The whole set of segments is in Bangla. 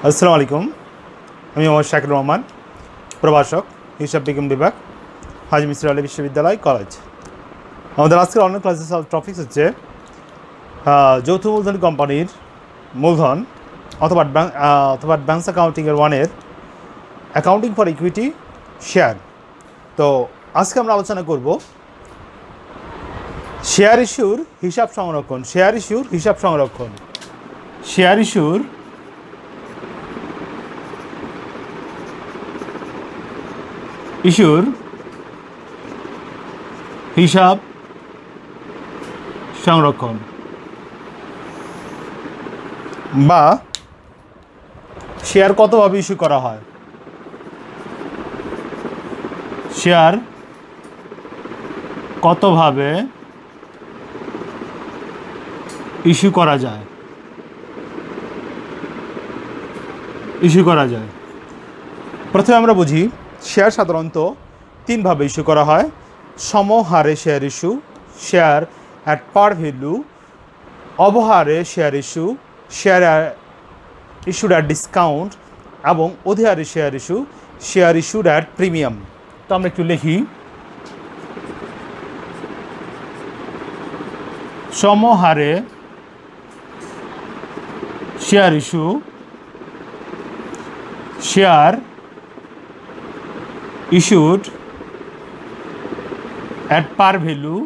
আসসালামু আলাইকুম। আমি মোহাম্মদ শাকির রহমান, প্রভাষক, হিসাব বিজ্ঞান বিভাগ, হাজী মিসর আলী বিশ্ববিদ্যালয় কলেজ। আমাদের আজকের অনলাইন ক্লাসের টপিক হচ্ছে যৌথ মূলধনী কোম্পানির মূলধন অথবা অ্যাডভান্স অ্যাকাউন্টিংয়ের ওয়ানের অ্যাকাউন্টিং ফর ইকুইটি শেয়ার। তো আজকে আমরা আলোচনা করব শেয়ার ইস্যুর হিসাব সংরক্ষণ। শেয়ার ইস্যুর হিসাব সংরক্ষণ। শেয়ার ইস্যুর হিসাব সংরক্ষণ বা শেয়ার কতভাবে ইস্যু করা হয়, শেয়ার কতভাবে ইস্যু করা যায়, প্রথমে আমরা বুঝি শেয়ার সাধারণত তিনভাবে ইস্যু করা হয়: সমহারে share issue, share at par value, অবহারে share issue, share issued at discount, এবং অধিহারে share issue, share issued at premium. তো আমরা একটু লিখি। সমহারে share issue, share issued at par value,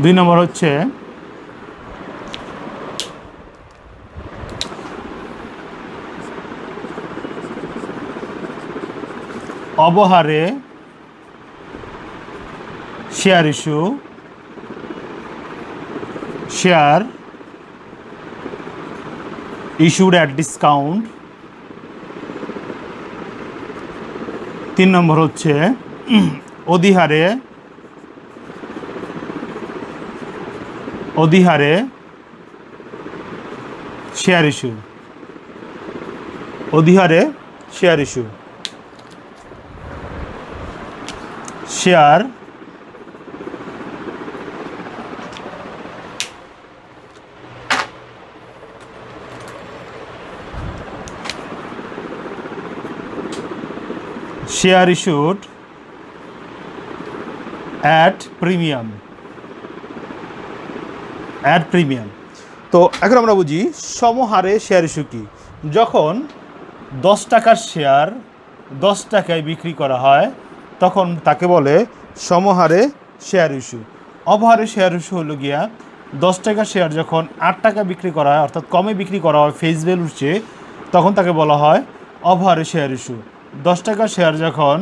দুই নম্বর হচ্ছে অবহারে share issue, share issued at discount, তিন নম্বর হচ্ছে অধিহারে share issue, share issued at premium, তো এখন আমরা বুঝি সমহারে শেয়ার ইস্যু কি। যখন 10 টাকার শেয়ার 10 টাকায় বিক্রি করা হয় তখন তাকে বলে সমহারে শেয়ার ইস্যু। অবহারে শেয়ার ইস্যু হলো গিয়া 10 টাকার শেয়ার যখন 8 টাকা বিক্রি করা হয়, অর্থাৎ কমে বিক্রি করা হয় ফেস ভ্যালুর চেয়ে, তখন তাকে বলা হয় অবহারে শেয়ার ইস্যু। 10 টাকার শেয়ার যখন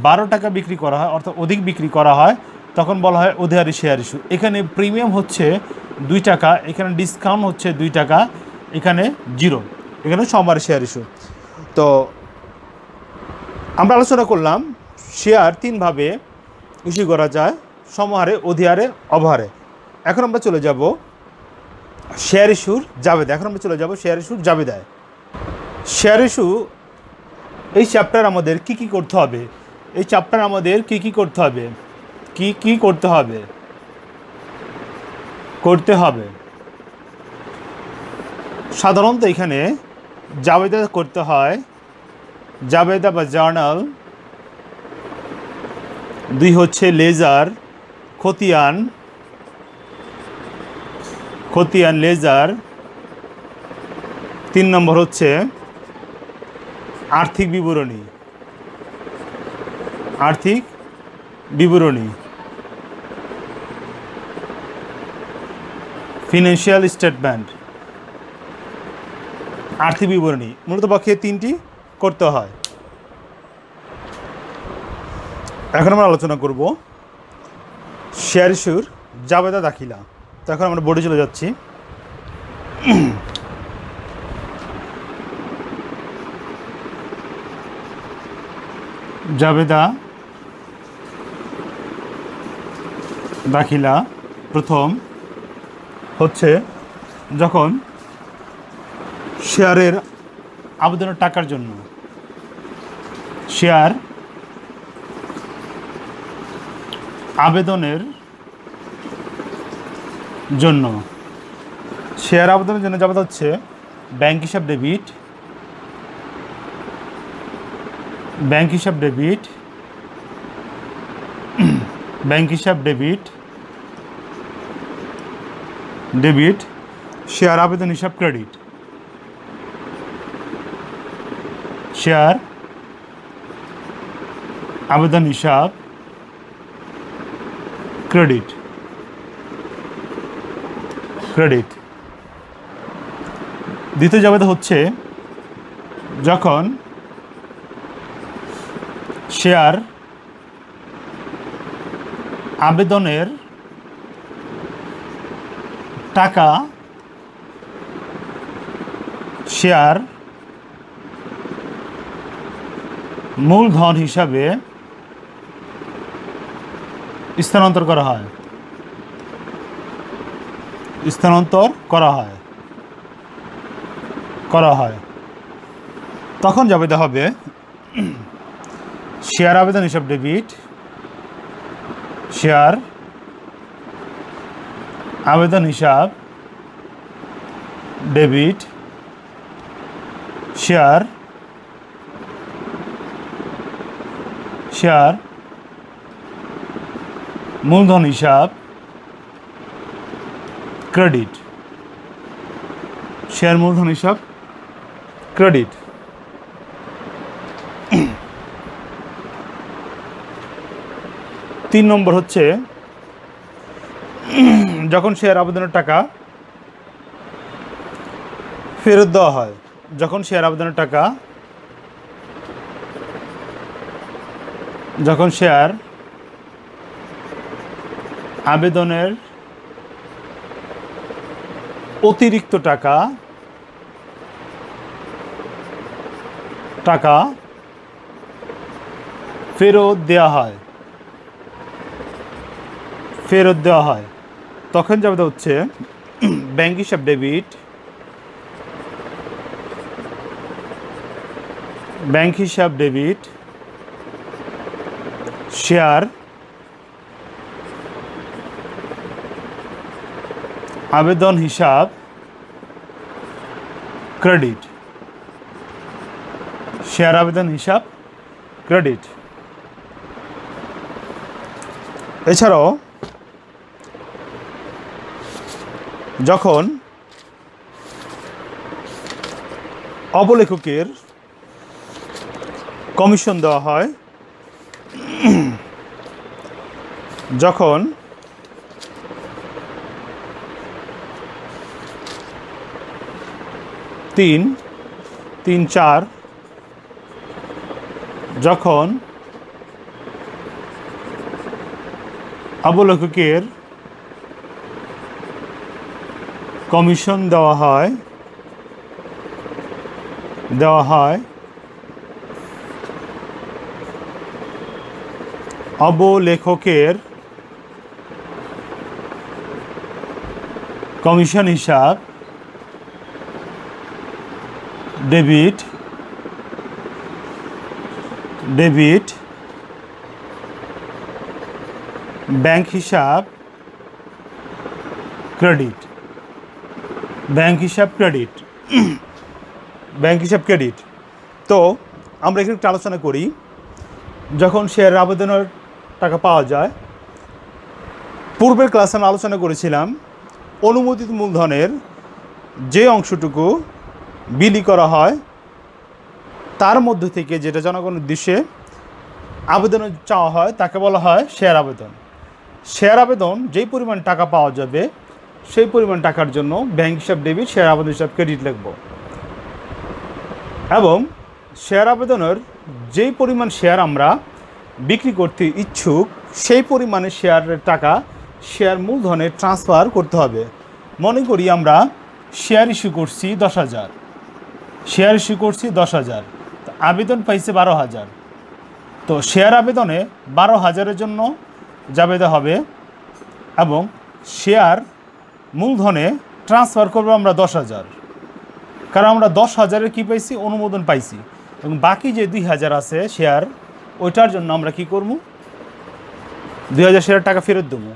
12 টাকা বিক্রি করা হয়, অর্থাৎ অধিক বিক্রি করা হয়, তখন বলা হয় অধিহারে শেয়ার ইস্যু। এখানে প্রিমিয়াম হচ্ছে 2 টাকা, এখানে ডিসকাউন্ট হচ্ছে 2 টাকা, এখানে 0, এখানে সমহারে শেয়ার ইস্যু। তো আমরা আলোচনা করলাম শেয়ার তিনভাবে ইস্যু করা যায়: সমহারে, অধিহারে, অবহারে। এখন আমরা চলে যাব শেয়ার ইস্যুর জাবেদা। শেয়ার ইস্যু এই চ্যাপ্টার আমাদের কি করতে হবে, সাধারণত এখানে জাবেদা করতে হয়, জাবেদা বা জার্নাল। 2 হচ্ছে লেজার, খতিয়ান লেজার। 3 নম্বর হচ্ছে আর্থিক বিবরণী, ফিনান্সিয়াল স্টেটমেন্ট, আর্থিক বিবরণী। মূলত পক্ষে 3টি করতে হয়। এখন আমরা আলোচনা করব শেয়ার ইস্যুর জাবেদা দাখিলা। তো এখন আমরা বোর্ডে চলে যাচ্ছি। জাবেদা দাখিলা প্রথম হচ্ছে যখন শেয়ারের আবেদনের টাকার জন্য শেয়ার আবেদনের জন্য শেয়ার আবেদনের জন্য যাবে হচ্ছে ব্যাংক হিসাব ডেবিট, ব্যাংক হিসাব ডেবিট, ব্যাংক হিসাব ডেবিট, ডেবিট, শেয়ার আবেদন হিসাব ক্রেডিট, শেয়ার আবেদন হিসাব ক্রেডিট, ক্রেডিট। দ্বিতীয় জাবেদা হচ্ছে যখন শেয়ার আবেদনের টাকা শেয়ার মূলধন হিসাবে স্থানান্তর করা হয়, স্থানান্তর করা হয় তখন জাবেদা হবে শেয়ার আবেদন হিসাব ডেবিট, শেয়ার আবেদন হিসাব ডেবিট, শেয়ার মূলধন হিসাব ক্রেডিট, শেয়ার মূলধন হিসাব ক্রেডিট। 3 নম্বর হচ্ছে যখন শেয়ার আবেদনের টাকা ফেরত দেওয়া হয়, যখন শেয়ার আবেদনের টাকা, যখন শেয়ার আবেদনের অতিরিক্ত টাকা ফেরত দেওয়া হয়, তখন যাবে হচ্ছে ব্যাংক হিসাব ডেবিট, ব্যাংক হিসাব ডেবিট, শেয়ার আবেদন হিসাব ক্রেডিট, শেয়ার আবেদন হিসাব ক্রেডিট। এছাড়াও যখন অবলেখকের কমিশন দেওয়া হয়, যখন তিন 4 যখন অবলেখকের কমিশন দেওয়া হয় অবলেখকের কমিশন হিসাব ডেবিট, ব্যাংক হিসাব ক্রেডিট, ব্যাংক হিসাব ক্রেডিট, ব্যাংক হিসাব ক্রেডিট। তো আমরা এখানে একটু আলোচনা করি। যখন শেয়ার আবেদনের টাকা পাওয়া যায়, পূর্বের ক্লাসে আমরা আলোচনা করেছিলাম অনুমোদিত মূলধনের যে অংশটুকু বিলি করা হয় তার মধ্যে থেকে যেটা জনগণের উদ্দেশ্যে আবেদন চাওয়া হয় তাকে বলা হয় শেয়ার আবেদন। শেয়ার আবেদন যেই পরিমাণ টাকা পাওয়া যাবে সেই পরিমাণ টাকার জন্য ব্যাংক হিসাব ডেবিট, শেয়ার আবেদন হিসাব ক্রেডিট লিখব। এবং শেয়ার আবেদনের যেই পরিমাণ শেয়ার আমরা বিক্রি করতে ইচ্ছুক সেই পরিমাণে শেয়ারের টাকা শেয়ার মূলধনে ট্রান্সফার করতে হবে। মনে করি আমরা শেয়ার ইস্যু করছি 10,000, শেয়ার ইস্যু করছি 10,000, তো আবেদন পাইছে 12,000। তো শেয়ার আবেদনে 12,000-এর জন্য জাবেদা হবে এবং শেয়ার মূলধনে ট্রান্সফার করবো আমরা 10,000, কারণ আমরা 10,000-এর কী পাইছি, অনুমোদন পাইছি। এবং বাকি যে 2,000 আছে শেয়ার, ওইটার জন্য আমরা কি করব, 2000 শেয়ার টাকা ফেরত দেবো।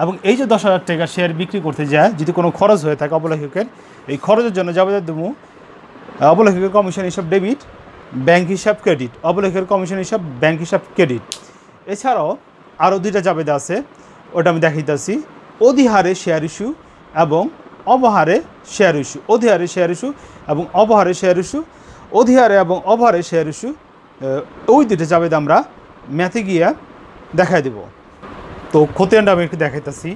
এবং এই যে 10,000 টাকা শেয়ার বিক্রি করতে যায় যদি কোনো খরচ হয়ে থাকে অবলেখকের, এই খরচের জন্য যাবতীয় দেবো অবলেখকের কমিশন হিসাব ডেবিট, ব্যাংক হিসাব ক্রেডিট, অবলেখকের কমিশন হিসাব ব্যাংক হিসাব ক্রেডিট। এছাড়াও আরও 2টা জাবেদা আছে, ওটা আমি দেখাইতেছি। অধিহারে শেয়ার ইস্যু এবং অবহারে শেয়ার ইস্যু, অধিহারে শেয়ার ইস্যু এবং অবহারে শেয়ার ইস্যু, অধিহারে এবং অবহারে শেয়ার ইস্যু, ওই 2টা জাবেদা আমরা ম্যাথে গিয়া দেখাই দেব। তো খতিয়ানটা আমি একটু দেখাইতেছি।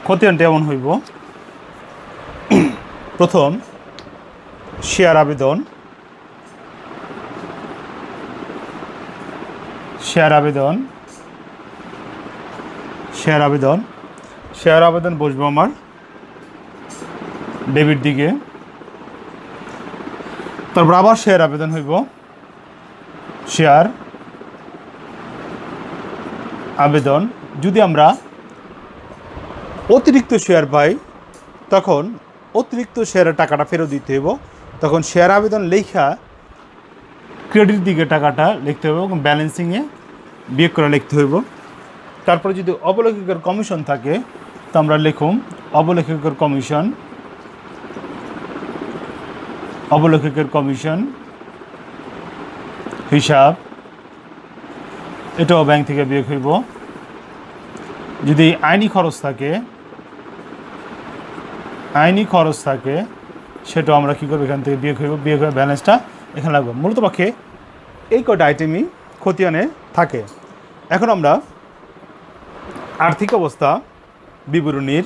খতিয়ানটা এমন হইব, প্রথম শেয়ার আবেদন, শেয়ার আবেদন, শেয়ার আবেদন, শেয়ার আবেদন বসবো আমার ডেবিট দিকে। তারপর আবার শেয়ার আবেদন হইব, শেয়ার আবেদন। যদি আমরা অতিরিক্ত শেয়ার পাই তখন অতিরিক্ত শেয়ারের টাকাটা ফেরত দিতে হইব, তখন শেয়ার আবেদন লেখা ক্রেডিট দিকে টাকাটা লিখতে হবে এবং ব্যালেন্সিংয়ে বিয়োগ করে লিখতে হইব। তারপরে যদি অবলেখকের কমিশন থাকে তো আমরা লিখুম অবলেখকের কমিশন, অবলেখকের কমিশন হিসাব, এটাও ব্যাংক থেকে বিয়োগ হইব। যদি আইনি খরচ থাকে, আইনি খরচ থাকে সেটাও আমরা কী করবো এখান থেকে বিয়োগ হইব, বিয়োগ হয়ে ব্যালেন্সটা এখানে লাগবে। মূলত পক্ষে এই কটা আইটেমই খতিয়ানে থাকে। এখন আমরা আর্থিক অবস্থা বিবরণীর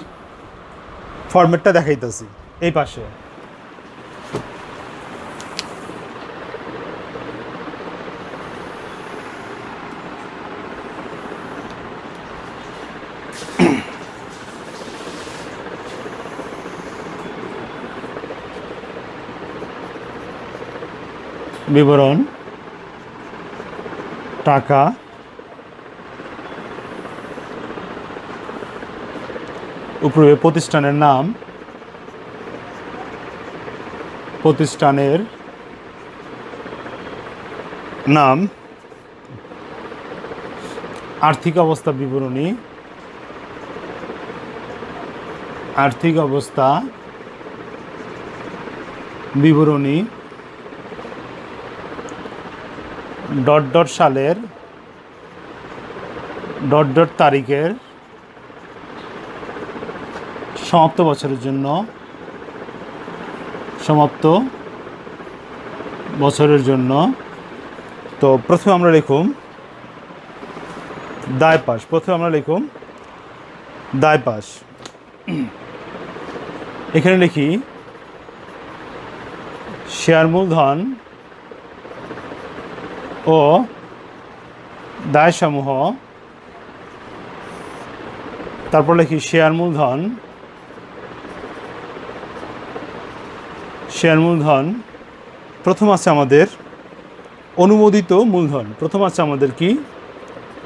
ফরম্যাটটা দেখাইতেছি এই পাশে। বিবরণ, টাকা, উপরে প্রতিষ্ঠানের নাম, প্রতিষ্ঠানের নাম, আর্থিক অবস্থা বিবরণী, আর্থিক অবস্থা বিবরণী, ডট ডট সালের, ডট ডট তারিখের, সমাপ্ত বছরের জন্য, সমাপ্ত বছরের জন্য। তো প্রথমে আমরা লিখুম দায় পাশ, প্রথমে আমরা লিখুম দায় পাশ। এখানে লিখি শেয়ার মূলধন ও দায়সমূহ, তারপর লিখি শেয়ার মূলধন, শেয়ার মূলধন। প্রথম আছে আমাদের অনুমোদিত মূলধন, প্রথম আছে আমাদের কি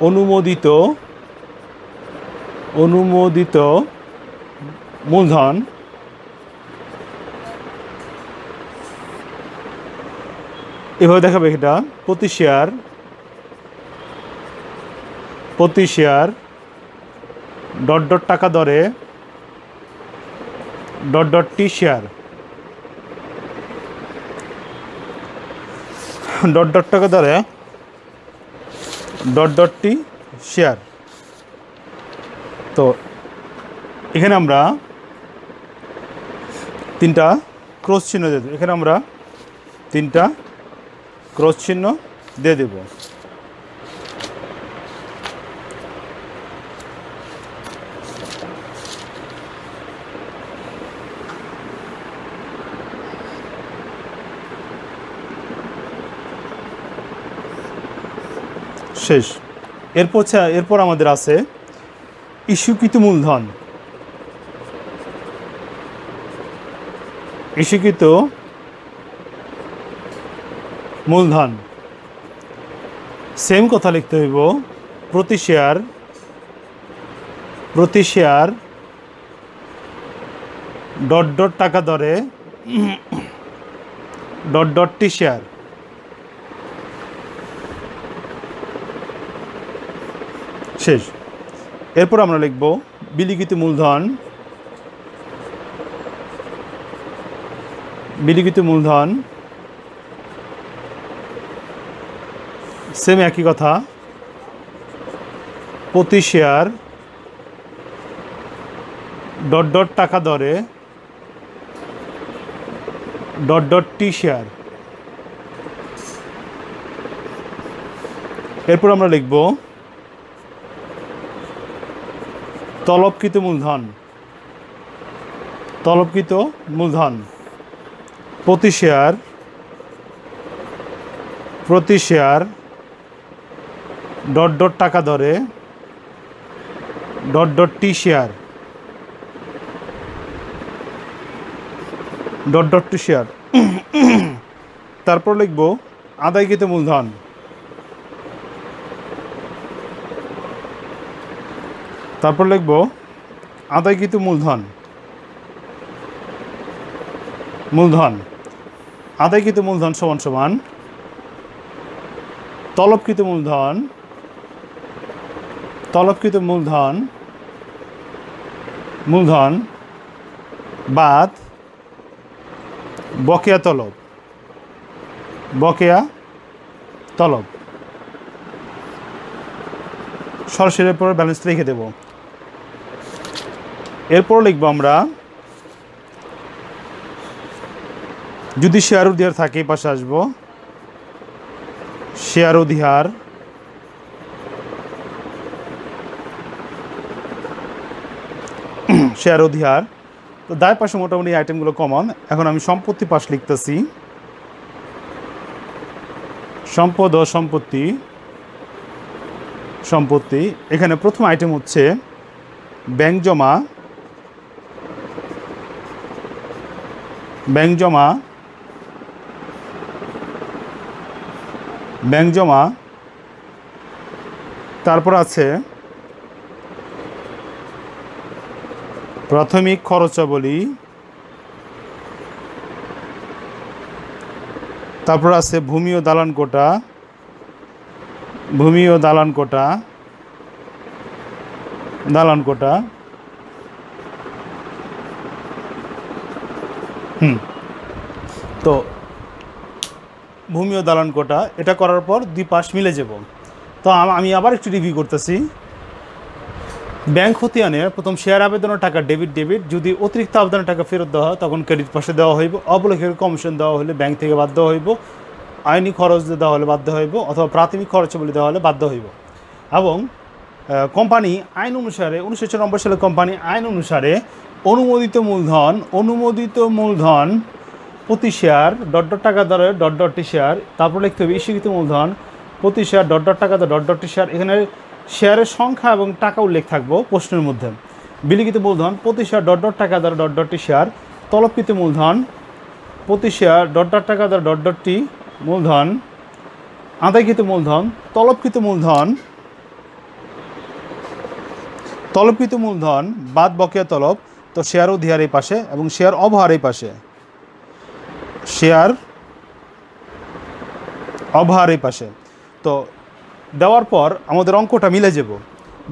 অনুমোদিত, অনুমোদিত মূলধন। এভাবে দেখাবে এটা প্রতি শেয়ার, প্রতি শেয়ার ডট ডট টাকা দরে dot dot T share, dot dot টাকা দরে ডট ডট টি শেয়ার। তো এখানে আমরা 3টা ক্রস চিহ্ন দিয়ে দেব, এখানে আমরা 3টা ক্রস চিহ্ন দিয়ে দেব। শেষ। এরপর আমাদের আছে ইস্যুকৃত মূলধন, ইস্যুকৃত মূলধন। সেম কথা লিখতে হইব প্রতি শেয়ার, প্রতি শেয়ার ডট ডট টাকা দরে ডট ডট টি শেয়ার। শেষ। এরপর আমরা লিখব বিলিখিত মূলধন, বিলিখিত মূলধন সেম একই কথা, প্রতি শেয়ার ডট ডট টাকা দরে ডট ডট টি শেয়ার। এরপর আমরা লিখব তলবকৃত মূলধন, তলবকৃত মূলধন প্রতি শেয়ার ডট ডট টাকা দরে dot dot T share, dot dot T share. তারপর লিখব আদায়কৃত মূলধন, তারপর লিখব আদায়কৃত মূলধন, মূলধন আদায়কৃত মূলধন সমান সমান তলবকৃত মূলধন, তলবকৃত মূলধন, মূলধন বাদ বকেয়া তলব, বকেয়া তলব। সরাসরি পর ব্যালেন্স রেখে দেব। এরপর লিখব আমরা যদি শেয়ার অধিহার থাকে পাশে আসবো শেয়ার অধিহার, শেয়ার অধিহার। তো দায় পাশে মোটামুটি আইটেমগুলো কমন। এখন আমি সম্পত্তি পাশ লিখতেছি, সম্পদ ও সম্পত্তি, সম্পত্তি। এখানে প্রথম আইটেম হচ্ছে ব্যাংক জমা, ব্যাংক জমা, ব্যাংক জমা। তারপর আছে প্রাথমিক খরচাবলী, তারপর আছে ভূমি ও দালান কোটা, ভূমি ও দালান কোটা, দালান কোটা। তো ভূমি ও দালান কোটা এটা করার পর দুই পাশ মিলে যাব। তো আমি আবার একটু রিভিউ করতেছি। ব্যাংক খতিয়ানে প্রথম শেয়ার আবেদনের টাকা ডেবিট, ডেবিট। যদি অতিরিক্ত আবেদনের টাকা ফেরত দেওয়া হয় তখন ক্রেডিট পাশে দেওয়া হইব। অবলেখের কমিশন দেওয়া হলে ব্যাংক থেকে বাধ্য হইব, আইনি খরচ দেওয়া হলে বাধ্য হইব, অথবা প্রাথমিক খরচাবলী দেওয়া হলে বাধ্য হইব। এবং কোম্পানি আইন অনুসারে 1994 সালে কোম্পানি আইন অনুসারে অনুমোদিত মূলধন, অনুমোদিত মূলধন প্রতি শেয়ার ডট ডট টাকা দরে ডট ডট টি শেয়ার। তারপর লিখতে হবে ইস্যুকৃত মূলধন প্রতি শেয়ার ডট ডট টাকা দরে ডট ডট টি শেয়ার। এখানে শেয়ারের সংখ্যা এবং টাকা উল্লেখ থাকবো প্রশ্নের মধ্যে। বিলিখিত মূলধন প্রতি শেয়ার ডট ডট টাকা দরে ডট ডট টি শেয়ার। তলবকৃত মূলধন প্রতি শেয়ার ডট ডট টাকা দরে ডট ডট টি মূলধন। আদায়কৃত মূলধন তলবকৃত মূলধন, তলবকৃত মূলধন বাদ বকেয়া তলব। তো শেয়ার অধিহার এই পাশে এবং শেয়ার অবহার এই পাশে, শেয়ার অবহার এই পাশে। তো দেওয়ার পর আমাদের অঙ্কটা মিলে যাব।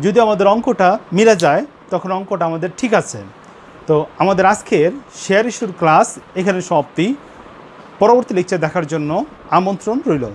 যদি আমাদের অঙ্কটা মিলে যায় তখন অঙ্কটা আমাদের ঠিক আছে। তো আমাদের আজকের শেয়ার ইস্যুর ক্লাস এখানে সমাপ্তি। পরবর্তী লেকচার দেখার জন্য আমন্ত্রণ রইল।